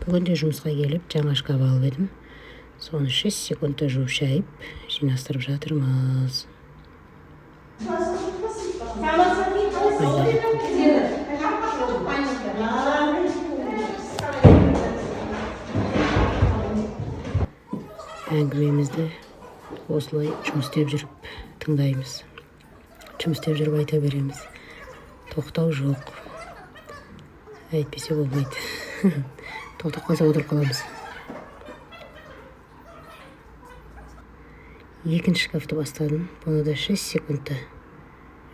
Бүгін де жұмысқа келіп, жаңа шкаф алып едім. Соны 6 секундта жуып шайып, жинастырып жатырмыз. Әңгімемізді осылай жұмыс істеп жүріп тыңдаймыз. Жұмыс істеп жүріп айта береміз. Тоқтау жоқ. Әйтпесе болмайды. Тоқтап қалса отырып қаламыз. Екінші шкафты бастадым. Бұны да 6 секундта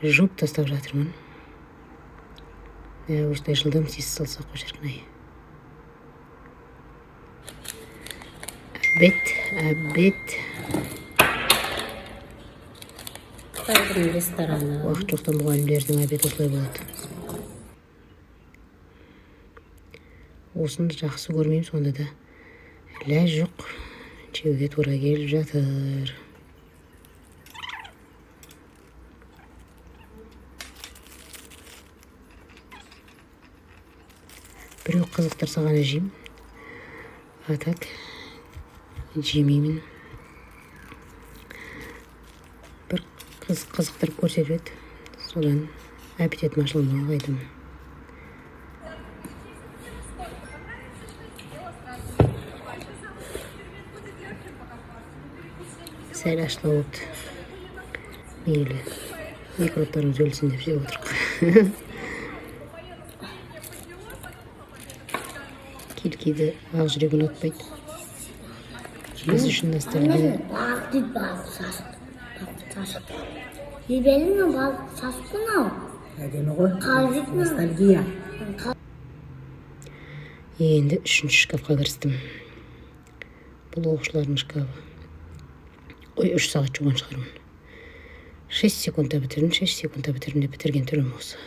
жуып тастап жатырмын. Осылай жылдам сес салсақ қой шіркін-ай. Обед. Қытайдың рестораны. Уақыт жоқтан мұғалімдердің обед осылай болады. Осыны жақсы көрмеймін, сонда да ләз жоқ. Жеуге тура келіп жатыр. Біреу қызықтырса ғана жеймін. А так жемеймін. Бір қызықтырып көрсетеді. Содан аппетитім ашылмай қайдым. Сәл ашылы болды. Мейлі. Микробтарымыз өлсін деп жеп отырық. Кейде ақ жүрек ұнатпайды. Біз үшін настырды. Балық дейді, балық сасық. Ебелің балық сасық мынау. Әдемі ғой. Қалжық мынау. Ностальгия. Енді 3-ші шкафқа кірістім. Бұл оқушылардың шкафы. 3 сағат жуған шығармын. 6 секундта бітірдім деп бітірген түрім осы.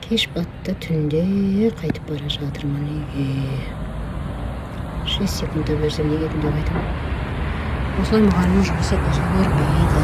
Кеш батты, түнде қайтып бара жатырмын үйге. 6 секундта берсем неге түнде қайтамын? Осылай мұғалімнің жұмысы көзге көрінбейді.